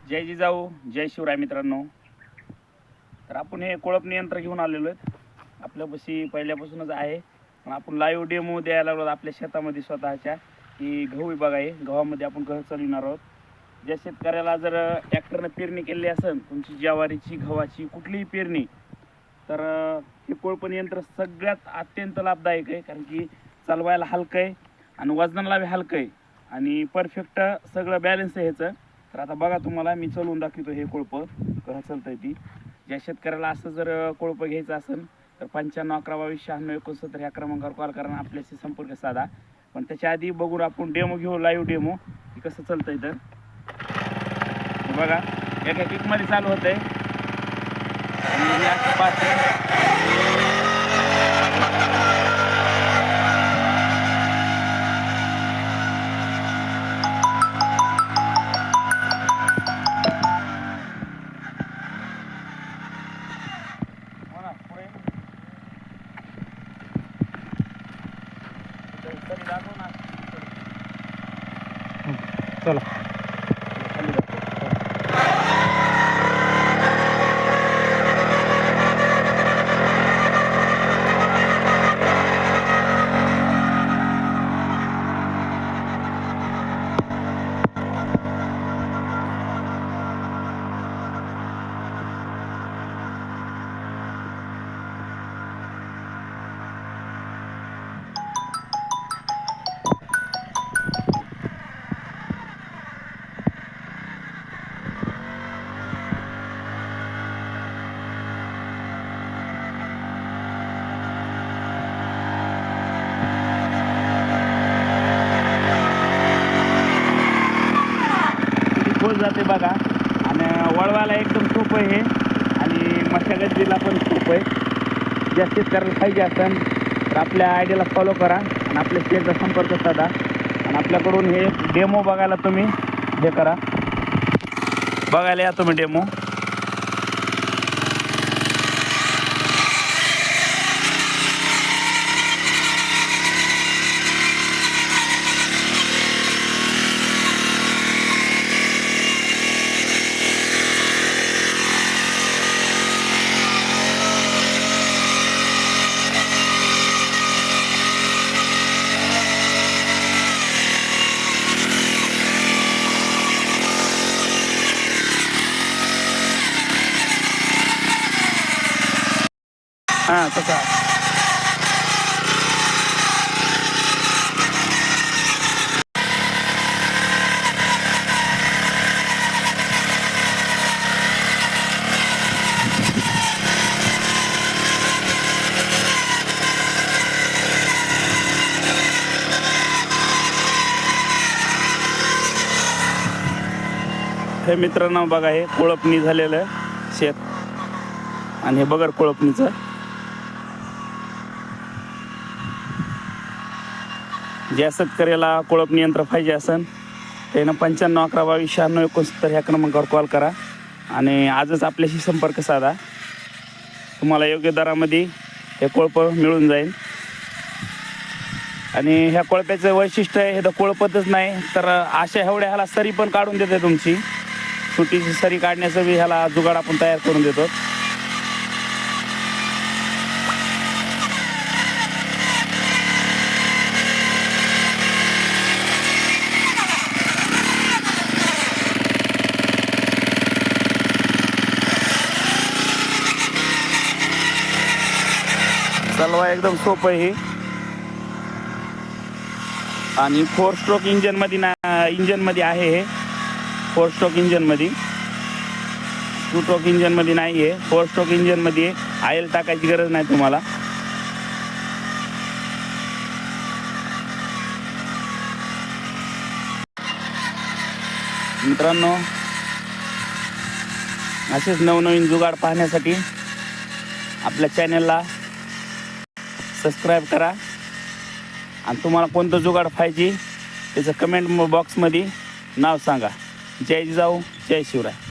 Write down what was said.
जय जिजाऊ जय शिवराय मित्रांनो. तर आपण हे कोळपणी यंत्र घेऊन आलेलो आहेत. आपल्यापाशी पहिल्यापासूनच आहे, पण आपण लाईव्ह डेमो द्यायला लागलो आपल्या शेतामध्ये स्वतःच्या. की गहू विभाग आहे, गव्हामध्ये आपण गहू चालविणार आहोत. ज्या शेतकऱ्याला जर ट्रॅक्टरने पेरणी केली असेल तुमची ज्वारीची गव्हाची कुठलीही पेरणी, तर हे कोळपणी यंत्र सगळ्यात अत्यंत लाभदायक आहे. कारण की चालवायला हलकं आहे आणि वजनाला बी हलकं आहे आणि परफेक्ट सगळं बॅलन्स आहे ह्याचं. तर आता बघा, तुम्हाला मी चलवून दाखवतो हे कोळपं कसं चालतं आहे ती. ज्या शेतकऱ्याला असं जर कोळपं घ्यायचं असेल तर 95 11 22 96 69 ह्या क्रमांकावर कॉल करा, आपल्याशी संपर्क साधा. पण त्याच्या आधी बघून आपण डेमो घेऊ, लाईव्ह डेमो की कसं चालतं आहे. तर बघा, एका किकमध्ये चालू होतं आहे आणि असं चला. खोल जाते बघा. आणि वळवायला एकदम सोपं आहे हे, आणि मशागतीला पण सोपं आहे. ज्या शेतकऱ्याला पाहिजे असेल तर आपल्या आयडियाला फॉलो करा आणि आपल्या शेतचा संपर्क साधा. आणि आपल्याकडून हे डेमो बघायला तुम्ही हे करा, बघायला या तुम्ही डेमो. हां तसा. हे मित्रांनो बघा, हे कोळपणी झालेलं शेत आणि हे बगर कोळपणीचं. ज्या शेतकऱ्याला कोळपणी यंत्र पाहिजे असेल त्यानं 95 11 22 96 69 ह्या क्रमांकावर कॉल करा आणि आजच आपल्याशी संपर्क साधा. तुम्हाला योग्य दरामध्ये हे कोळपं मिळून जाईल. आणि ह्या कोळप्याचं वैशिष्ट्य आहे, हे तर कोळपतच नाही तर अशा एवढ्या ह्याला सरी पण काढून देते. तुमची छोटीशी सरी काढण्याचं बी ह्याला जुगाड आपण तयार करून देतो. चालवा एकदम सोपं आहे हे. आणि 4 स्ट्रोक इंजनमध्ये आहे हे. 4 स्ट्रोक इंजनमध्ये, 2 स्ट्रोक इंजनमध्ये नाही आहे. 4 स्ट्रोक इंजनमध्ये ऑइल टाकायची गरज नाही तुम्हाला. मित्रांनो, असेच नवनवीन जुगाड पाहण्यासाठी आपल्या चॅनलला सबस्क्राईब करा. आणि तुम्हाला कोणतं जुगाड पाहिजे त्याचं कमेंट बॉक्समध्ये नाव सांगा. जय जिजाऊ जय शिवराय.